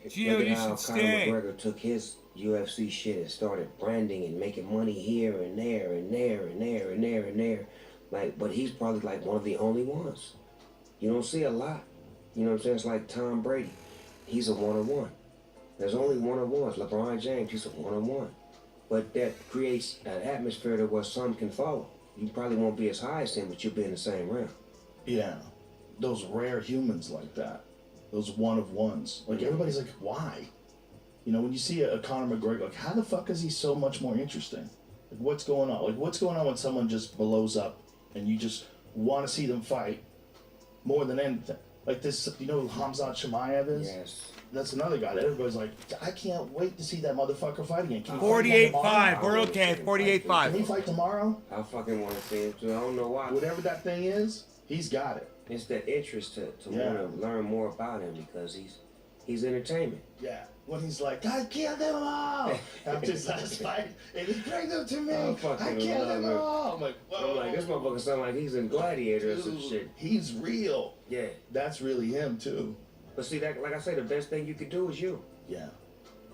Speaker 2: Gio,
Speaker 6: Look at
Speaker 2: you
Speaker 6: how
Speaker 2: should
Speaker 6: Conor
Speaker 2: stay.
Speaker 6: McGregor took his UFC shit and started branding and making money here and there and there and there and there and there. Like, but he's probably like one of the only ones. You don't see a lot. You know what I'm saying? It's like Tom Brady. He's a one-on-one. There's only one-on-ones. LeBron James, he's a one-on-one. But that creates an atmosphere to where some can follow. You probably won't be as high as him, but you'll be in the same round.
Speaker 5: Yeah. Those rare humans like that. Those one-of-ones. Like, everybody's like, why? When you see a Conor McGregor, like, how the fuck is he so much more interesting? Like, what's going on? Like, what's going on when someone just blows up and you just want to see them fight more than anything? Like this, who Khamzat Chimaev is?
Speaker 6: Yes.
Speaker 5: That's another guy that everybody's like, I can't wait to see that motherfucker fight again. Can he fight again
Speaker 2: 48-5.
Speaker 5: tomorrow?
Speaker 2: We're okay.
Speaker 5: Can
Speaker 2: 48-5.
Speaker 5: he fight tomorrow?
Speaker 6: I fucking want to see him too. I don't know why.
Speaker 5: Whatever that thing is, he's got it.
Speaker 6: It's that interest to
Speaker 5: Yeah.
Speaker 6: want to learn more about him because he's entertainment.
Speaker 5: Yeah. When he's like, I killed them all after his last fight, and he bring them to me.
Speaker 6: I
Speaker 5: I
Speaker 6: fucking
Speaker 5: killed
Speaker 6: love
Speaker 5: them
Speaker 6: it.
Speaker 5: all. I'm like, whoa.
Speaker 6: I'm like, this motherfucker sound like he's in Gladiator or some
Speaker 5: Dude,
Speaker 6: shit.
Speaker 5: he's real.
Speaker 6: Yeah.
Speaker 5: That's really him too.
Speaker 6: But see, that, like I say, the best thing you could do is you.
Speaker 5: Yeah.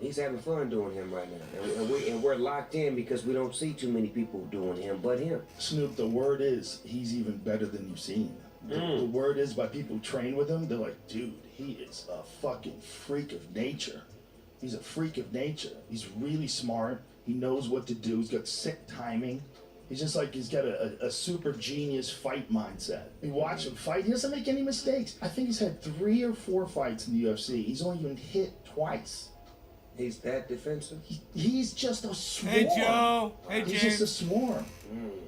Speaker 6: He's having fun doing him right now. And we're locked in because we don't see too many people doing him but him.
Speaker 5: Snoop, the word is he's even better than you've seen. The word is by people who train with him, they're like, dude, he is a fucking freak of nature. He's a freak of nature. He's really smart. He knows what to do. He's got sick timing. He's just like, he's got a super genius fight mindset. You watch him fight, he doesn't make any mistakes. I think he's had 3 or 4 fights in the UFC. He's only been hit twice.
Speaker 6: He's that defensive?
Speaker 5: He's just a swarm.
Speaker 2: Hey, Joe. Hey,
Speaker 5: He's
Speaker 2: James.
Speaker 5: just a swarm.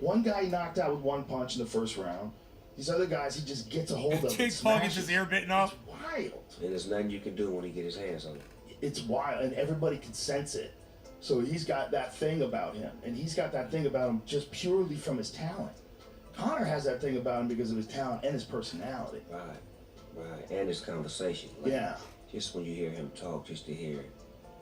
Speaker 5: One guy he knocked out with 1 punch in the first round. These other guys, he just gets a hold of.
Speaker 2: Jake Paul gets his ear bitten off.
Speaker 5: It's wild.
Speaker 6: And there's nothing you can do when he get his hands on it.
Speaker 5: It's wild, and everybody can sense it. So he's got that thing about him, and he's got that thing about him just purely from his talent. Connor has that thing about him because of his talent and his personality.
Speaker 6: Right. And his conversation. Like,
Speaker 5: Yeah.
Speaker 6: Just when you hear him talk, just to hear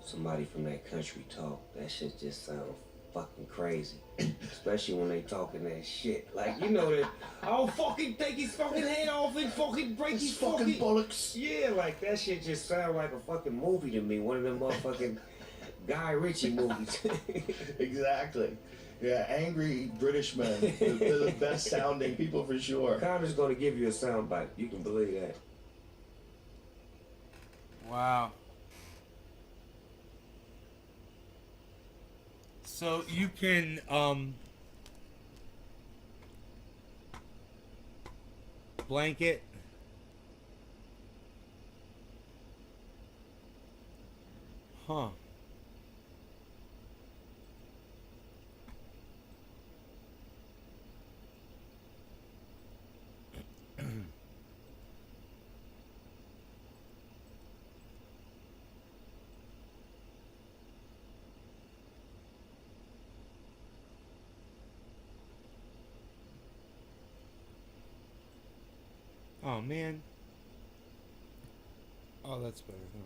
Speaker 6: somebody from that country talk, that shit just sounds fucking crazy. Especially when they talking that shit. Like, you know that, I'll fucking take his fucking head off and fucking break his
Speaker 5: fucking bullocks.
Speaker 6: Yeah, like that shit just sound like a fucking movie to me. One of them motherfucking Guy Ritchie movies.
Speaker 5: Exactly. Yeah, angry British men. They're the best sounding people for sure.
Speaker 6: Connor's gonna give you a soundbite. You can believe that.
Speaker 2: Wow. So you can blanket. Huh. Oh man. Oh, that's better. There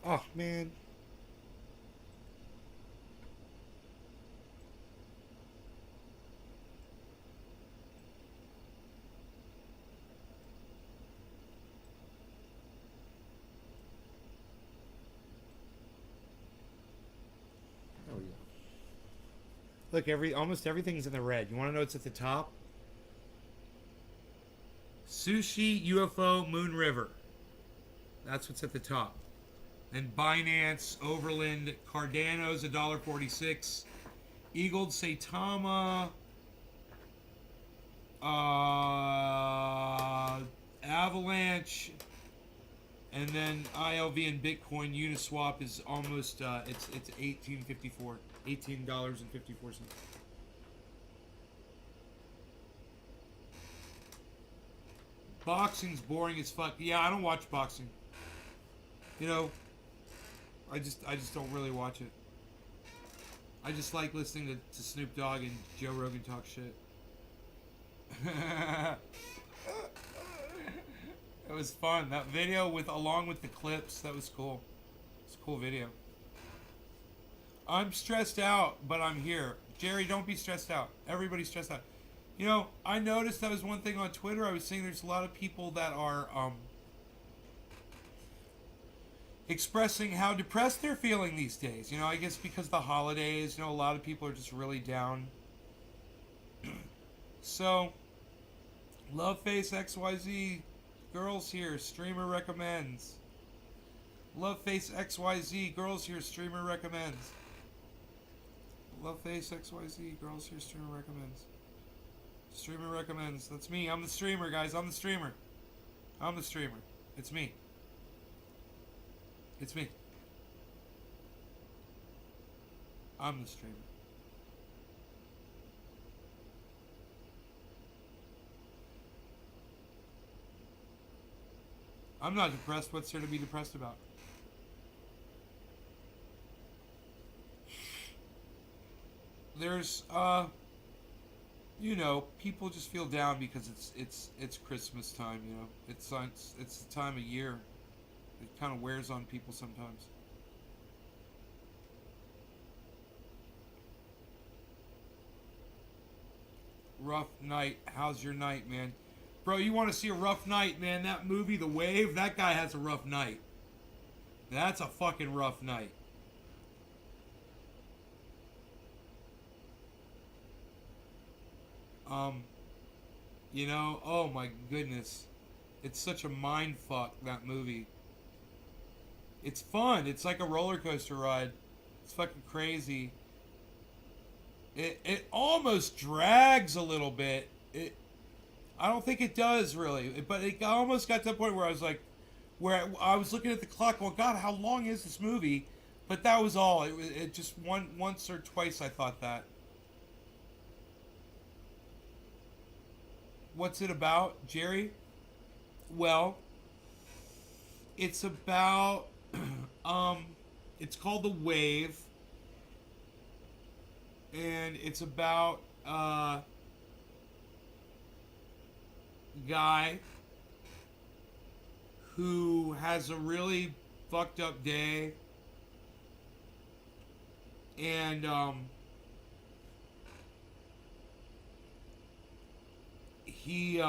Speaker 2: we go. Oh man.
Speaker 6: Oh yeah.
Speaker 2: Look, almost everything's in the red. You want to know what's at the top? Sushi, UFO, Moon River. That's what's at the top. And Binance, Overland, Cardano's $1.46. Eagled Saitama, Avalanche, and then ILV and Bitcoin Uniswap is almost it's $18.54. $18.54. Boxing's boring as fuck. Yeah, I don't watch boxing. You know, I just don't really watch it. I just like listening to Snoop Dogg and Joe Rogan talk shit. It was fun. That video along with the clips, that was cool. It's a cool video. I'm stressed out, but I'm here. Jerry, don't be stressed out. Everybody's stressed out. You know, I noticed that was one thing on Twitter. I was seeing there's a lot of people that are expressing how depressed they're feeling these days. You know, I guess because of the holidays, you know, a lot of people are just really down. So, Loveface XYZ, girls here, streamer recommends. Loveface XYZ, girls here, streamer recommends. Loveface XYZ, girls here, streamer recommends. Streamer recommends. That's me. I'm the streamer, guys. I'm the streamer. I'm the streamer. It's me. It's me. I'm the streamer. I'm not depressed. What's there to be depressed about? There's you know, people just feel down because it's Christmas time, you know. It's the time of year. It kind of wears on people sometimes. Rough night. How's your night, man? Bro, you want to see a rough night, man? That movie, The Wave, that guy has a rough night. That's a fucking rough night. You know, oh my goodness. It's such a mind fuck, that movie. It's fun. It's like a roller coaster ride. It's fucking crazy. It almost drags a little bit. I don't think it does really, but it almost got to the point where I was like, where I was looking at the clock, well, God, how long is this movie? But that was all. It just once or twice I thought that. What's it about, Jerry? Well, it's about It's called The Wave, and it's about a guy who has a really fucked up day, and he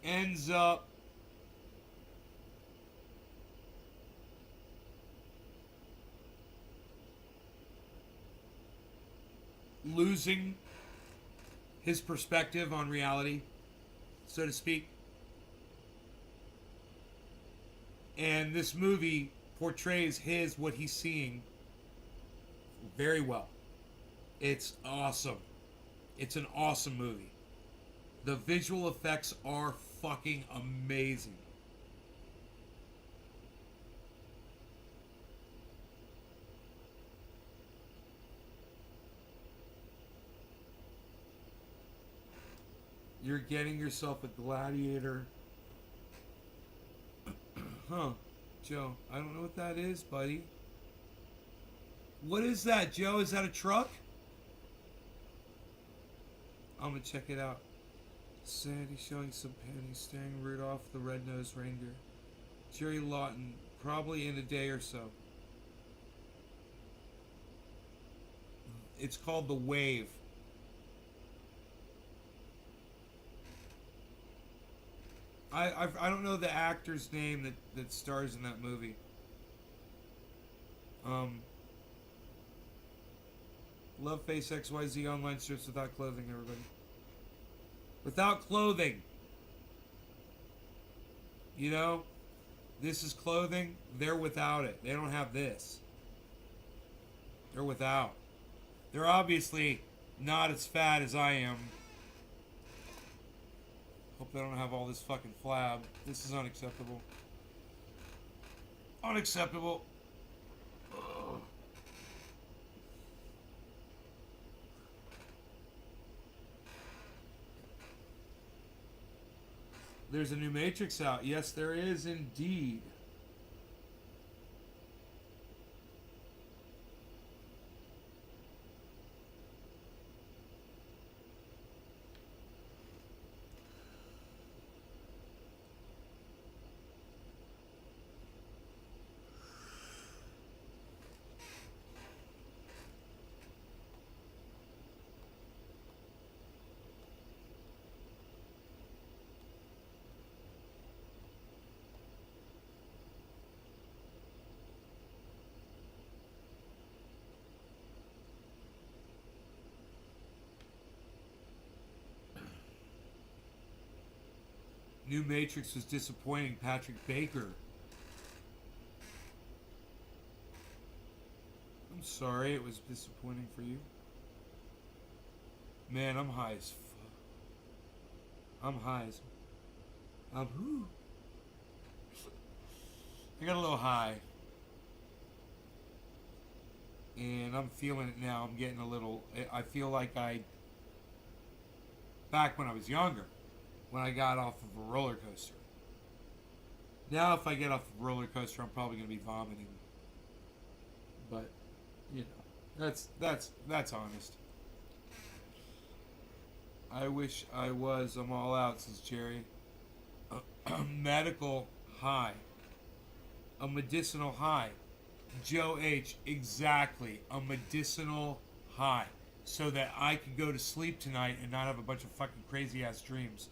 Speaker 2: ends up losing his perspective on reality, so to speak. And this movie portrays what he's seeing very well. It's awesome. It's an awesome movie. The visual effects are fucking amazing. You're getting yourself a gladiator. Huh, Joe, I don't know what that is, buddy. What is that, Joe? Is that a truck? I'm gonna check it out. Sandy showing some panties, staring Rudolph the red-nosed reindeer. Jerry Lawton, probably in a day or so. It's called The Wave. I don't know the actor's name that stars in that movie. Love Face XYZ online strips without clothing, everybody. Without clothing. You know? This is clothing. They're without it. They don't have this. They're without. They're obviously not as fat as I am. Hope they don't have all this fucking flab. This is unacceptable. Unacceptable. Ugh. There's a new Matrix out. Yes, there is indeed. New Matrix was disappointing. Patrick Baker. I'm sorry it was disappointing for you. Man, I'm high as fuck. I'm high as... whoo. I got a little high. And I'm feeling it now. I'm getting a little... I feel like back when I was younger, when I got off of a roller coaster. Now if I get off of a roller coaster, I'm probably going to be vomiting. But, you know, that's honest. I wish I was. I'm all out, says Jerry. Medical high. A medicinal high. Joe H. Exactly. A medicinal high. So that I could go to sleep tonight and not have a bunch of fucking crazy ass dreams.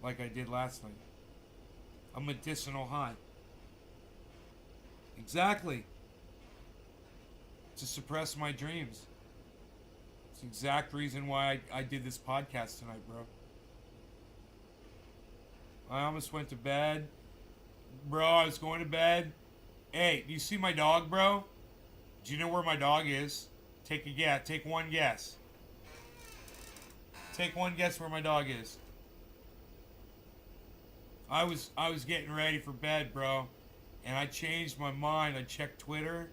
Speaker 2: Like I did last night. A medicinal high. Exactly. To suppress my dreams. It's the exact reason why I did this podcast tonight, bro. I almost went to bed. Bro, I was going to bed. Hey, do you see my dog, bro? Do you know where my dog is? Take a guess. Take one guess. Take one guess where my dog is. I was getting ready for bed, bro. And I changed my mind. I checked Twitter.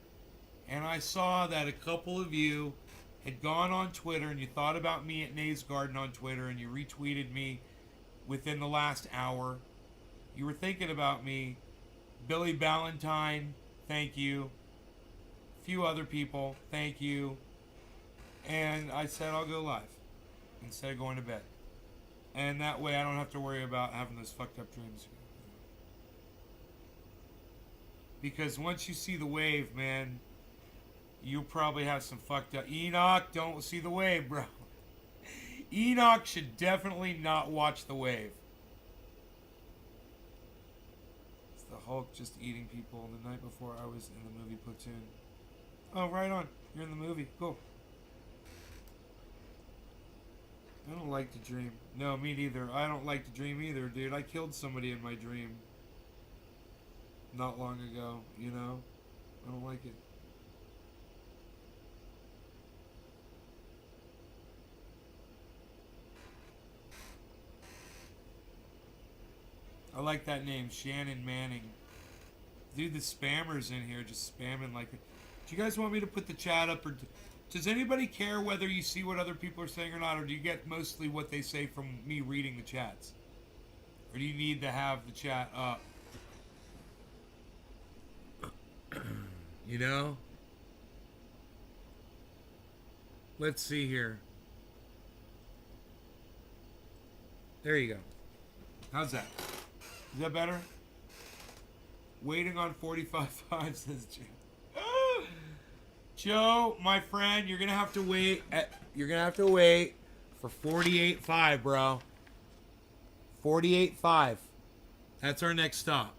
Speaker 2: And I saw that a couple of you had gone on Twitter and you thought about me at Nays Garden on Twitter and you retweeted me within the last hour. You were thinking about me. Billy Ballantyne, thank you. A few other people, thank you. And I said I'll go live instead of going to bed. And that way I don't have to worry about having those fucked up dreams. Because once you see the wave, man, you'll probably have some fucked up. Enoch, don't see the wave, bro. Enoch should definitely not watch the wave. It's the Hulk just eating people the night before I was in the movie Platoon. Oh, right on. You're in the movie. Cool. I don't like to dream. No, me neither. I don't like to dream either, dude. I killed somebody in my dream not long ago, you know? I don't like it. I like that name, Shannon Manning. Dude, the spammers in here just spamming like... Do you guys want me to put the chat up, or... Does anybody care whether you see what other people are saying or not, or do you get mostly what they say from me reading the chats? Or do you need to have the chat up? You know? Let's see here. There you go. How's that? Is that better? Waiting on 45.5 says Joe. Joe, my friend, you're gonna have to wait. You're gonna have to wait for 48.5, bro. 48.5. That's our next stop.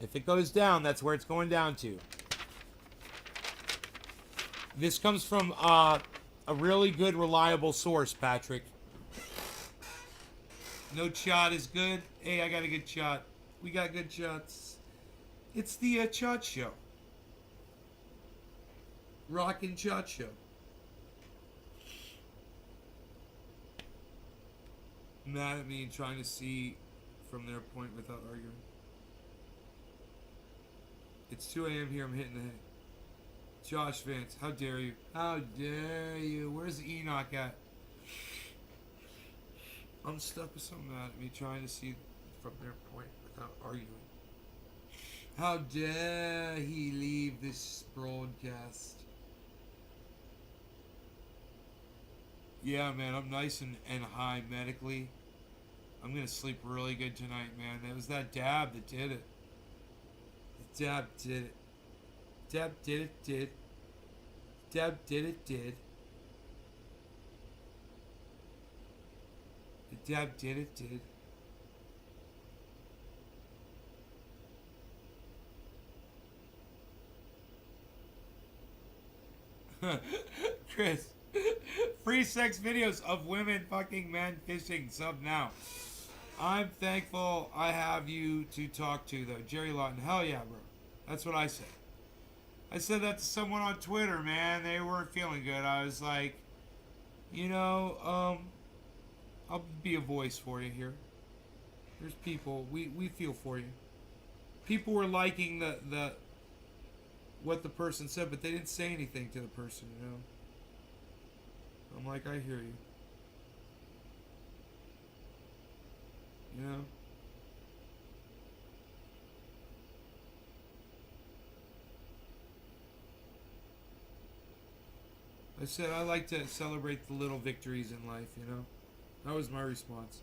Speaker 2: If it goes down, that's where it's going down to. This comes from a really good, reliable source, Patrick. No shot is good. Hey, I got a good shot. We got good shots. It's the Chot Show. Rockin' Chot Show. Mad at me and trying to see from their point without arguing. It's 2 a.m. here. I'm hitting the head. Josh Vance, how dare you? How dare you? Where's Enoch at? I'm stuck with someone mad at me trying to see from their point without arguing. How dare he leave this broadcast? Yeah, man, I'm nice and high medically. I'm gonna sleep really good tonight, man. It was that dab that did it. The dab did it. Dab did it, did. Dab did it, did. The dab did it, did. Chris, free sex videos of women fucking men fishing. Sub now. I'm thankful I have you to talk to, though. Jerry Lawton. Hell yeah, bro. That's what I said. I said that to someone on Twitter, man. They weren't feeling good. I was like, you know, I'll be a voice for you here. There's people. We feel for you. People were liking the what the person said, but they didn't say anything to the person, you know. I'm like, I hear you. You know? I said I like to celebrate the little victories in life, you know? That was my response.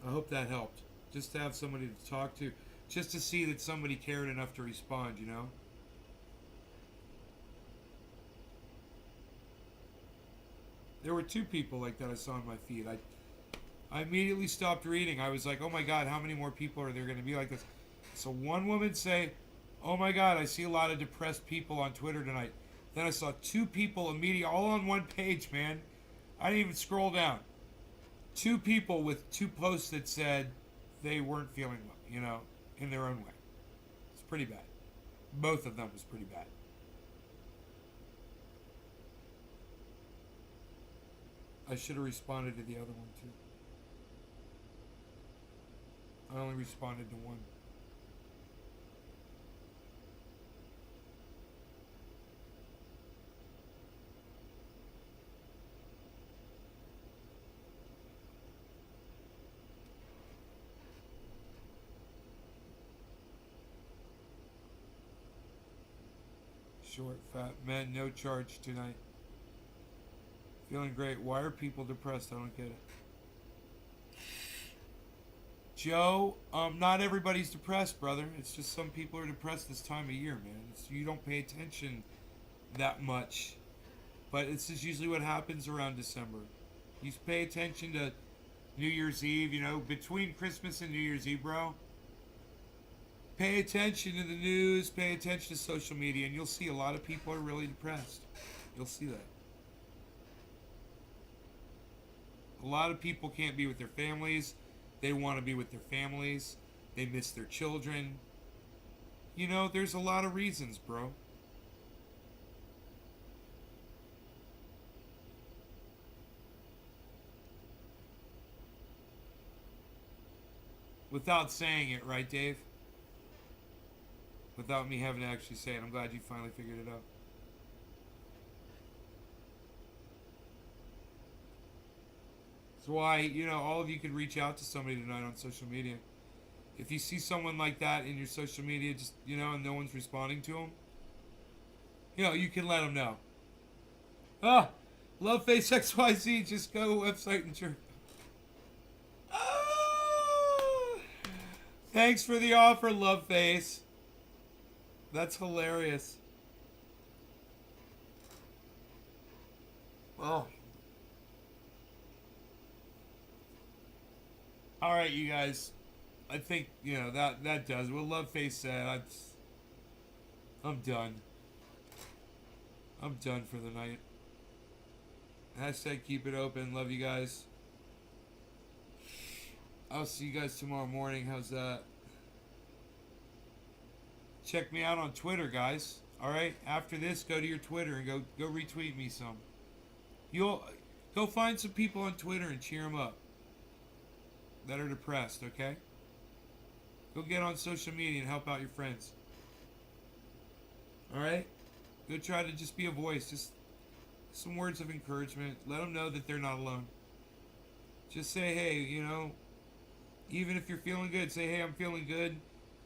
Speaker 2: I hope that helped. Just to have somebody to talk to. Just to see that somebody cared enough to respond, you know? There were 2 people like that I saw on my feed. I immediately stopped reading. I was like, oh my God, how many more people are there going to be like this? So one woman say, oh my God, I see a lot of depressed people on Twitter tonight. Then I saw 2 people immediately, all on one page, man. I didn't even scroll down. 2 people with 2 posts that said they weren't feeling well, you know, in their own way. It's pretty bad. Both of them was pretty bad. I should have responded to the other one too. I only responded to one. Short, fat men, no charge tonight. Feeling great. Why are people depressed? I don't get it. Joe, not everybody's depressed, brother. It's just some people are depressed this time of year, man. You don't pay attention that much. But this is usually what happens around December. You pay attention to New Year's Eve, between Christmas and New Year's Eve, bro. Pay attention to the news, pay attention to social media, and you'll see a lot of people are really depressed. You'll see that. A lot of people can't be with their families. They want to be with their families. They miss their children. There's a lot of reasons, bro. Without saying it, right, Dave? Without me having to actually say it. I'm glad you finally figured it out. That's why, all of you could reach out to somebody tonight on social media. If you see someone like that in your social media, just, and no one's responding to them, you can let them know. Loveface XYZ, just go to the website and check. Thanks for the offer, Loveface. That's hilarious. Oh. All right, you guys. I think, that does. What Loveface said, I'm done. I'm done for the night. Hashtag keep it open. Love you guys. I'll see you guys tomorrow morning. How's that? Check me out on Twitter, guys. Alright? After this, go to your Twitter and go retweet me some. You'll go find some people on Twitter and cheer them up that are depressed, okay? Go get on social media and help out your friends. Alright? Go try to just be a voice. Just some words of encouragement. Let them know that they're not alone. Just say, hey, even if you're feeling good, say, hey, I'm feeling good,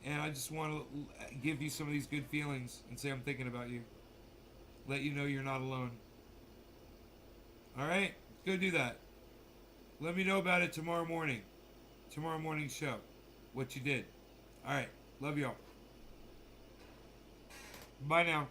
Speaker 2: and I just want to give you some of these good feelings and say I'm thinking about you. Let you know you're not alone. Alright? Go do that. Let me know about it tomorrow morning. Tomorrow morning's show. What you did. Alright. Love y'all. Bye now.